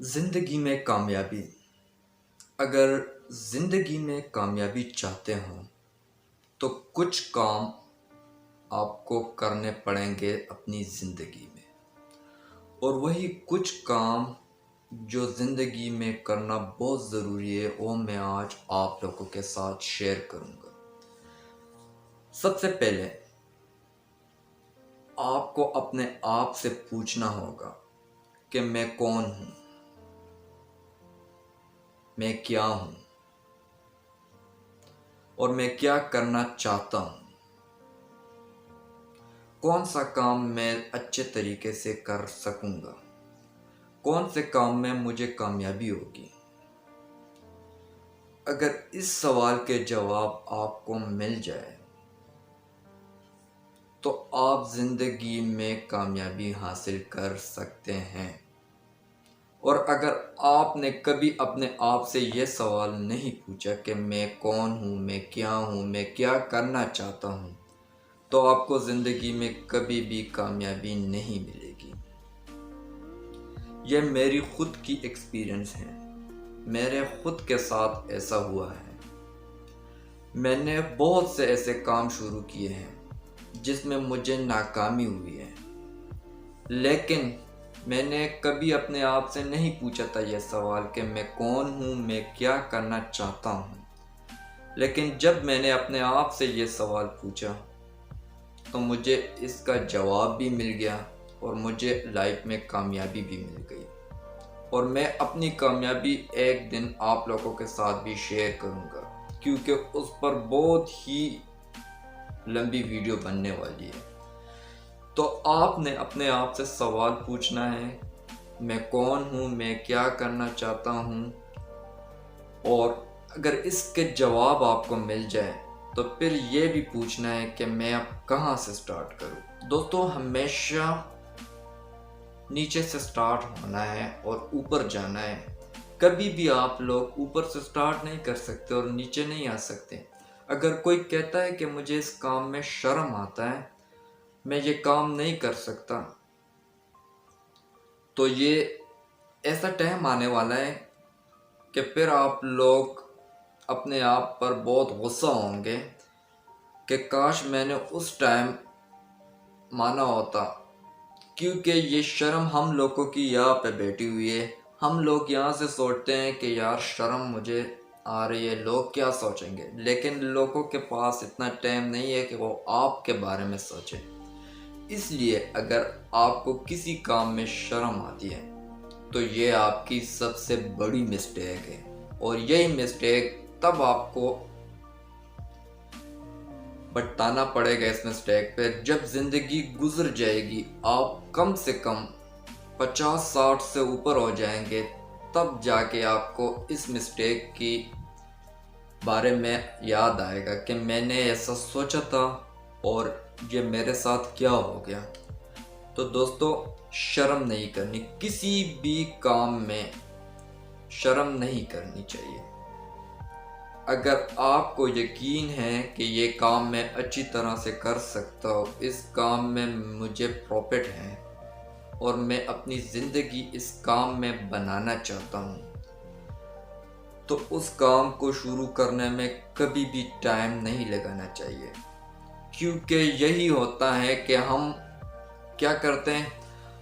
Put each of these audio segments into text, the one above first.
زندگی میں کامیابی اگر زندگی میں کامیابی چاہتے ہوں تو کچھ کام آپ کو کرنے پڑیں گے اپنی زندگی میں، اور وہی کچھ کام جو زندگی میں کرنا بہت ضروری ہے وہ میں آج آپ لوگوں کے ساتھ شیئر کروں گا۔ سب سے پہلے آپ کو اپنے آپ سے پوچھنا ہوگا کہ میں کون ہوں، میں کیا ہوں، اور میں کیا کرنا چاہتا ہوں۔ کون سا کام میں اچھے طریقے سے کر سکوں گا، کون سے کام میں مجھے کامیابی ہوگی۔ اگر اس سوال کے جواب آپ کو مل جائے تو آپ زندگی میں کامیابی حاصل کر سکتے ہیں۔ اور اگر آپ نے کبھی اپنے آپ سے یہ سوال نہیں پوچھا کہ میں کون ہوں، میں کیا کرنا چاہتا ہوں، تو آپ کو زندگی میں کبھی بھی کامیابی نہیں ملے گی۔ یہ میری خود کی ایکسپیرینس ہے، میرے خود کے ساتھ ایسا ہوا ہے۔ میں نے بہت سے ایسے کام شروع کیے ہیں جس میں مجھے ناکامی ہوئی ہے، لیکن میں نے کبھی اپنے آپ سے نہیں پوچھا تھا یہ سوال کہ میں کون ہوں، میں کیا کرنا چاہتا ہوں۔ لیکن جب میں نے اپنے آپ سے یہ سوال پوچھا تو مجھے اس کا جواب بھی مل گیا اور مجھے لائف میں کامیابی بھی مل گئی، اور میں اپنی کامیابی ایک دن آپ لوگوں کے ساتھ بھی شیئر کروں گا، کیونکہ اس پر بہت ہی لمبی ویڈیو بننے والی ہے۔ تو آپ نے اپنے آپ سے سوال پوچھنا ہے، میں کون ہوں، میں کیا کرنا چاہتا ہوں، اور اگر اس کے جواب آپ کو مل جائے تو پھر یہ بھی پوچھنا ہے کہ میں اب کہاں سے سٹارٹ کروں۔ دوستو، ہمیشہ نیچے سے سٹارٹ ہونا ہے اور اوپر جانا ہے۔ کبھی بھی آپ لوگ اوپر سے سٹارٹ نہیں کر سکتے اور نیچے نہیں آ سکتے۔ اگر کوئی کہتا ہے کہ مجھے اس کام میں شرم آتا ہے، میں یہ کام نہیں کر سکتا، تو یہ ایسا ٹائم آنے والا ہے کہ پھر آپ لوگ اپنے آپ پر بہت غصہ ہوں گے کہ کاش میں نے اس ٹائم مانا ہوتا، کیونکہ یہ شرم ہم لوگوں کی یہاں پہ بیٹھی ہوئی ہے۔ ہم لوگ یہاں سے سوچتے ہیں کہ یار شرم مجھے آ رہی ہے، لوگ کیا سوچیں گے، لیکن لوگوں کے پاس اتنا ٹائم نہیں ہے کہ وہ آپ کے بارے میں سوچیں۔ اس لیے اگر آپ کو کسی کام میں شرم آتی ہے تو یہ آپ کی سب سے بڑی مسٹیک ہے، اور یہی مسٹیک تب آپ کو بٹانا پڑے گا اس مسٹیک پہ جب زندگی گزر جائے گی، آپ کم سے کم 50-60 سے اوپر ہو جائیں گے، تب جا کے آپ کو اس مسٹیک کی بارے میں یاد آئے گا کہ میں نے ایسا سوچا تھا اور یہ میرے ساتھ کیا ہو گیا۔ تو دوستو، شرم نہیں کرنی، کسی بھی کام میں شرم نہیں کرنی چاہیے۔ اگر آپ کو یقین ہے کہ یہ کام میں اچھی طرح سے کر سکتا ہوں، اس کام میں مجھے پروفٹ ہے اور میں اپنی زندگی اس کام میں بنانا چاہتا ہوں، تو اس کام کو شروع کرنے میں کبھی بھی ٹائم نہیں لگانا چاہیے۔ کیونکہ یہی ہوتا ہے کہ ہم کیا کرتے ہیں،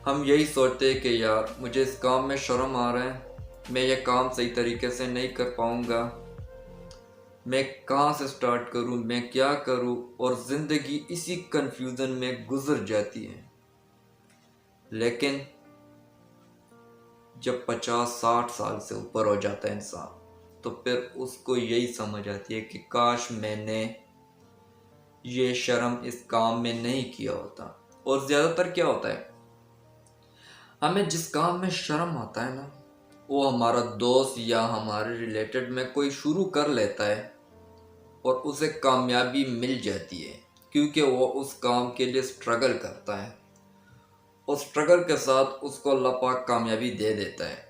ہم یہی سوچتے ہیں کہ یار مجھے اس کام میں شرم آ رہا ہے، میں یہ کام صحیح طریقے سے نہیں کر پاؤں گا، میں کہاں سے سٹارٹ کروں، میں کیا کروں، اور زندگی اسی کنفیوژن میں گزر جاتی ہے۔ لیکن جب 50-60 سال سے اوپر ہو جاتا ہے انسان، تو پھر اس کو یہی سمجھ آتی ہے کہ کاش میں نے یہ شرم اس کام میں نہیں کیا ہوتا۔ اور زیادہ تر کیا ہوتا ہے، ہمیں جس کام میں شرم آتا ہے نا، وہ ہمارا دوست یا ہمارے ریلیٹڈ میں کوئی شروع کر لیتا ہے اور اسے کامیابی مل جاتی ہے، کیونکہ وہ اس کام کے لیے سٹرگل کرتا ہے، اور سٹرگل کے ساتھ اس کو اللہ پاک کامیابی دے دیتا ہے،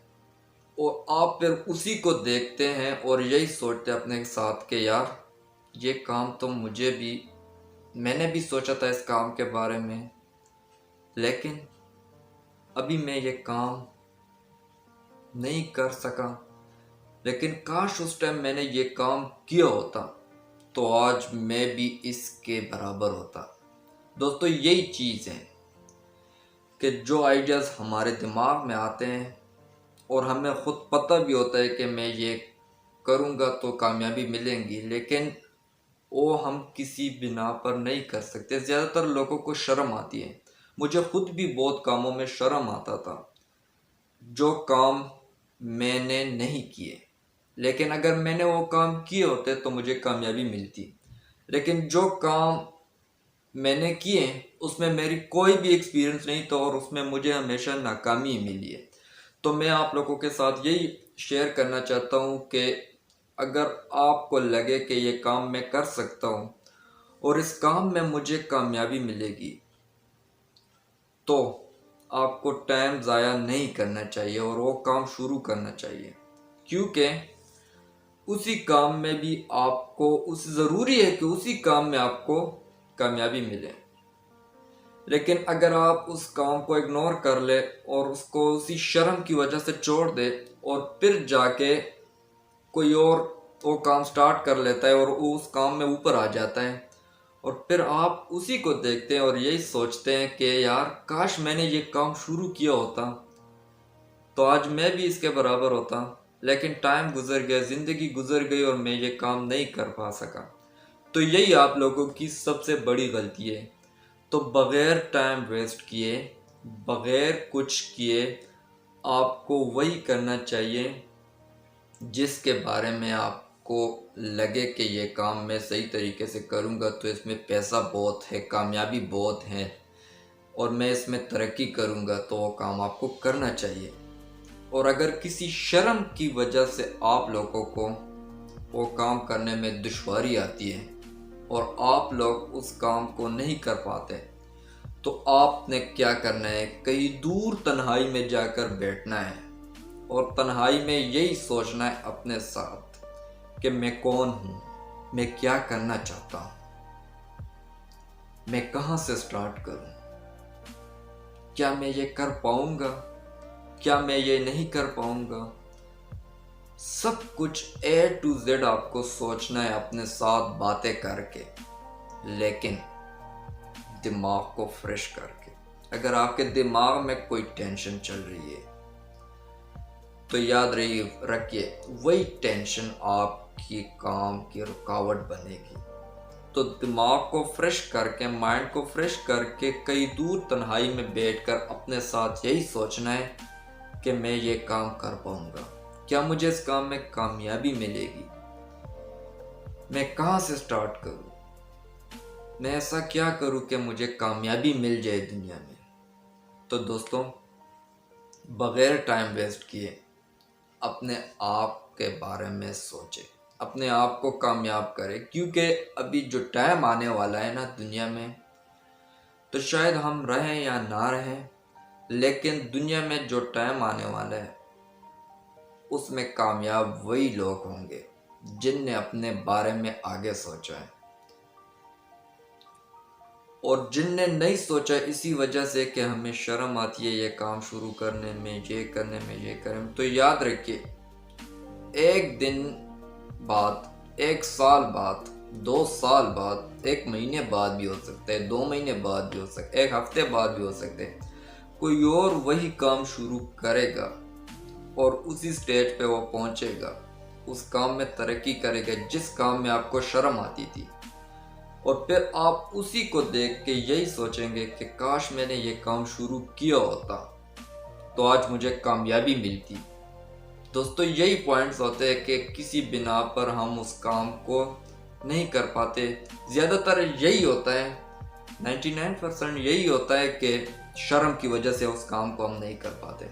اور آپ پھر اسی کو دیکھتے ہیں اور یہی سوچتے ہیں اپنے ساتھ کہ یار یہ کام تو میں نے بھی سوچا تھا اس کام کے بارے میں، لیکن ابھی میں یہ کام نہیں کر سکا، لیکن کاش اس ٹائم میں نے یہ کام کیا ہوتا تو آج میں بھی اس کے برابر ہوتا۔ دوستو یہی چیز ہے کہ جو آئیڈیاز ہمارے دماغ میں آتے ہیں اور ہمیں خود پتہ بھی ہوتا ہے کہ میں یہ کروں گا تو کامیابی ملیں گی، لیکن وہ ہم کسی بنا پر نہیں کر سکتے۔ زیادہ تر لوگوں کو شرم آتی ہے، مجھے خود بھی بہت کاموں میں شرم آتا تھا جو کام میں نے نہیں کیے، لیکن اگر میں نے وہ کام کیے ہوتے تو مجھے کامیابی ملتی۔ لیکن جو کام میں نے کیے اس میں میری کوئی بھی ایکسپیرینس نہیں تھا اور اس میں مجھے ہمیشہ ناکامی ملی ہے۔ تو میں آپ لوگوں کے ساتھ یہی شیئر کرنا چاہتا ہوں کہ اگر آپ کو لگے کہ یہ کام میں کر سکتا ہوں اور اس کام میں مجھے کامیابی ملے گی تو آپ کو ٹائم ضائع نہیں کرنا چاہیے اور وہ کام شروع کرنا چاہیے، کیونکہ اسی کام میں بھی آپ کو ضروری ہے کہ اسی کام میں آپ کو کامیابی ملے۔ لیکن اگر آپ اس کام کو اگنور کر لے اور اس کو اسی شرم کی وجہ سے چھوڑ دے اور پھر جا کے کوئی اور وہ کام سٹارٹ کر لیتا ہے اور وہ اس کام میں اوپر آ جاتا ہے اور پھر آپ اسی کو دیکھتے ہیں اور یہی سوچتے ہیں کہ یار کاش میں نے یہ کام شروع کیا ہوتا تو آج میں بھی اس کے برابر ہوتا، لیکن ٹائم گزر گیا، زندگی گزر گئی اور میں یہ کام نہیں کر پا سکا۔ تو یہی آپ لوگوں کی سب سے بڑی غلطی ہے۔ تو بغیر ٹائم ویسٹ کیے، بغیر کچھ کیے، آپ کو وہی کرنا چاہیے جس کے بارے میں آپ کو لگے کہ یہ کام میں صحیح طریقے سے کروں گا تو اس میں پیسہ بہت ہے، کامیابی بہت ہے اور میں اس میں ترقی کروں گا، تو وہ کام آپ کو کرنا چاہیے۔ اور اگر کسی شرم کی وجہ سے آپ لوگوں کو وہ کام کرنے میں دشواری آتی ہے اور آپ لوگ اس کام کو نہیں کر پاتے تو آپ نے کیا کرنا ہے، کہیں دور تنہائی میں جا کر بیٹھنا ہے اور تنہائی میں یہی سوچنا ہے اپنے ساتھ کہ میں کون ہوں، میں کیا کرنا چاہتا ہوں، میں کہاں سے سٹارٹ کروں، کیا میں یہ کر پاؤں گا، کیا میں یہ نہیں کر پاؤں گا۔ سب کچھ A to Z آپ کو سوچنا ہے اپنے ساتھ باتیں کر کے، لیکن دماغ کو فریش کر کے۔ اگر آپ کے دماغ میں کوئی ٹینشن چل رہی ہے تو یاد رکھیے وہی ٹینشن آپ کی کام کی رکاوٹ بنے گی۔ تو دماغ کو فریش کر کے، مائنڈ کو فریش کر کے کئی دور تنہائی میں بیٹھ کر اپنے ساتھ یہی سوچنا ہے کہ میں یہ کام کر پاؤں گا، کیا مجھے اس کام میں کامیابی ملے گی، میں کہاں سے سٹارٹ کروں، میں ایسا کیا کروں کہ مجھے کامیابی مل جائے دنیا میں۔ تو دوستوں بغیر ٹائم ویسٹ کیے اپنے آپ کے بارے میں سوچے، اپنے آپ کو کامیاب کرے، کیونکہ ابھی جو ٹائم آنے والا ہے نا دنیا میں، تو شاید ہم رہیں یا نہ رہیں، لیکن دنیا میں جو ٹائم آنے والا ہے اس میں کامیاب وہی لوگ ہوں گے جن نے اپنے بارے میں آگے سوچا ہے، اور جن نے نہیں سوچا اسی وجہ سے کہ ہمیں شرم آتی ہے یہ کام شروع کرنے میں، یہ کرنے میں، یہ کرنے میں۔ تو یاد رکھیے ایک دن بعد، ایک سال بعد، 2 سال بعد، 1 مہینے بعد بھی ہو سکتا ہے، 2 مہینے بعد بھی ہو سکتا ہے، 1 ہفتے بعد بھی ہو سکتے ہیں، کوئی اور وہی کام شروع کرے گا اور اسی سٹیج پہ وہ پہنچے گا، اس کام میں ترقی کرے گا جس کام میں آپ کو شرم آتی تھی، اور پھر آپ اسی کو دیکھ کے یہی سوچیں گے کہ کاش میں نے یہ کام شروع کیا ہوتا تو آج مجھے کامیابی ملتی۔ دوستو یہی پوائنٹس ہوتے ہیں کہ کسی بنا پر ہم اس کام کو نہیں کر پاتے۔ زیادہ تر یہی ہوتا ہے، 99% یہی ہوتا ہے کہ شرم کی وجہ سے اس کام کو ہم نہیں کر پاتے۔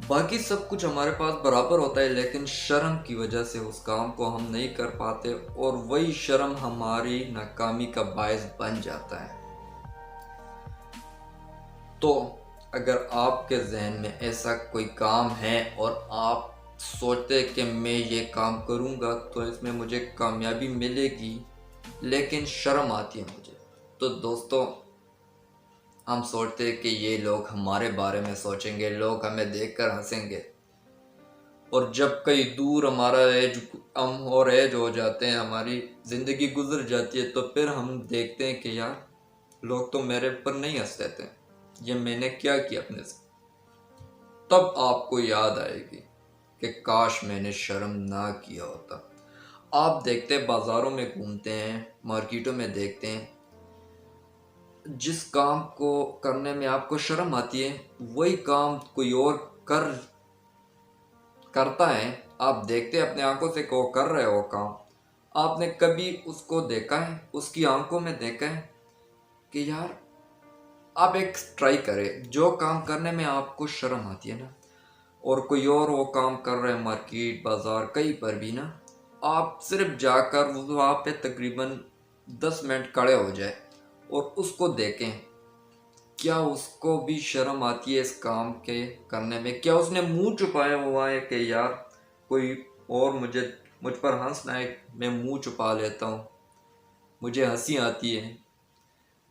باقی سب کچھ ہمارے پاس برابر ہوتا ہے، لیکن شرم کی وجہ سے اس کام کو ہم نہیں کر پاتے اور وہی شرم ہماری ناکامی کا باعث بن جاتا ہے۔ تو اگر آپ کے ذہن میں ایسا کوئی کام ہے اور آپ سوچتے کہ میں یہ کام کروں گا تو اس میں مجھے کامیابی ملے گی، لیکن شرم آتی ہے مجھے، تو دوستو ہم سوچتے ہیں کہ یہ لوگ ہمارے بارے میں سوچیں گے، لوگ ہمیں دیکھ کر ہنسیں گے، اور جب کئی دور ہمارا ہم اور ایج ہو جاتے ہیں، ہماری زندگی گزر جاتی ہے، تو پھر ہم دیکھتے ہیں کہ یار لوگ تو میرے پر نہیں ہنستے تھے، یہ میں نے کیا اپنے سے۔ تب آپ کو یاد آئے گی کہ کاش میں نے شرم نہ کیا ہوتا۔ آپ دیکھتے بازاروں میں گھومتے ہیں، مارکیٹوں میں دیکھتے ہیں، جس کام کو کرنے میں آپ کو شرم آتی ہے وہی کام کوئی اور کرتا ہے، آپ دیکھتے اپنے آنکھوں سے کہ وہ کر رہے ہو کام، آپ نے کبھی اس کو دیکھا ہے، اس کی آنکھوں میں دیکھا ہے کہ یار آپ ایک ٹرائی کریں، جو کام کرنے میں آپ کو شرم آتی ہے نا، اور کوئی اور وہ کام کر رہے ہیں مارکیٹ بازار کہیں پر بھی نا، آپ صرف جا کر وہاں پہ تقریباً 10 منٹ کھڑے ہو جائے اور اس کو دیکھیں، کیا اس کو بھی شرم آتی ہے اس کام کے کرنے میں؟ کیا اس نے منہ چھپایا ہوا ہے کہ یار کوئی اور مجھ پر ہنس نہ ہے، میں منہ چھپا لیتا ہوں، مجھے ہنسی آتی ہے،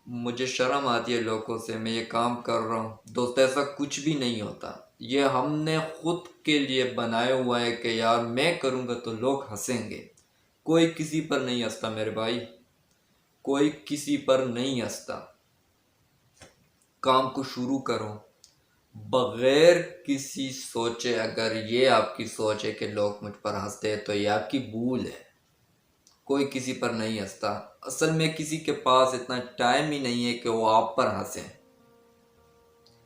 مجھے شرم آتی ہے لوگوں سے، میں یہ کام کر رہا ہوں؟ دوست ایسا کچھ بھی نہیں ہوتا، یہ ہم نے خود کے لیے بنایا ہوا ہے کہ یار میں کروں گا تو لوگ ہنسیں گے۔ کوئی کسی پر نہیں ہنستا میرے بھائی، کوئی کسی پر نہیں ہنستا۔ کام کو شروع کرو بغیر کسی سوچے، اگر یہ آپ کی سوچ ہے کہ لوگ مجھ پر ہنستے ہیں تو یہ آپ کی بھول ہے، کوئی کسی پر نہیں ہنستا۔ اصل میں کسی کے پاس اتنا ٹائم ہی نہیں ہے کہ وہ آپ پر ہنسیں،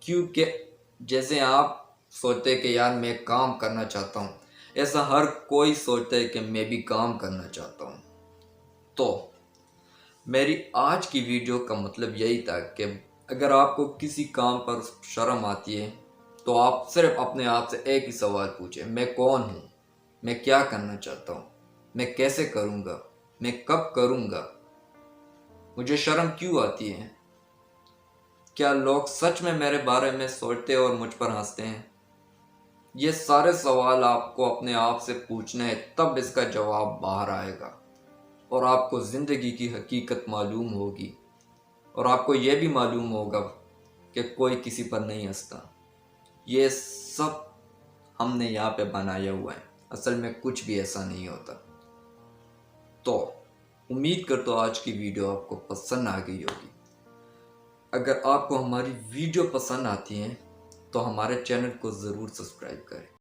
کیونکہ جیسے آپ سوچتے کہ یار میں کام کرنا چاہتا ہوں، ایسا ہر کوئی سوچتا ہے کہ میں بھی کام کرنا چاہتا ہوں۔ تو میری آج کی ویڈیو کا مطلب یہی تھا کہ اگر آپ کو کسی کام پر شرم آتی ہے تو آپ صرف اپنے آپ سے ایک ہی سوال پوچھیں، میں کون ہوں؟ میں کیا کرنا چاہتا ہوں؟ میں کیسے کروں گا؟ میں کب کروں گا؟ مجھے شرم کیوں آتی ہے؟ کیا لوگ سچ میں میرے بارے میں سوچتے اور مجھ پر ہنستے ہیں؟ یہ سارے سوال آپ کو اپنے آپ سے پوچھنے ہیں، تب اس کا جواب باہر آئے گا اور آپ کو زندگی کی حقیقت معلوم ہوگی، اور آپ کو یہ بھی معلوم ہوگا کہ کوئی کسی پر نہیں ہنستا۔ یہ سب ہم نے یہاں پہ بنایا ہوا ہے، اصل میں کچھ بھی ایسا نہیں ہوتا۔ تو امید کرتا ہوں آج کی ویڈیو آپ کو پسند آ گئی ہوگی۔ اگر آپ کو ہماری ویڈیو پسند آتی ہیں تو ہمارے چینل کو ضرور سبسکرائب کریں۔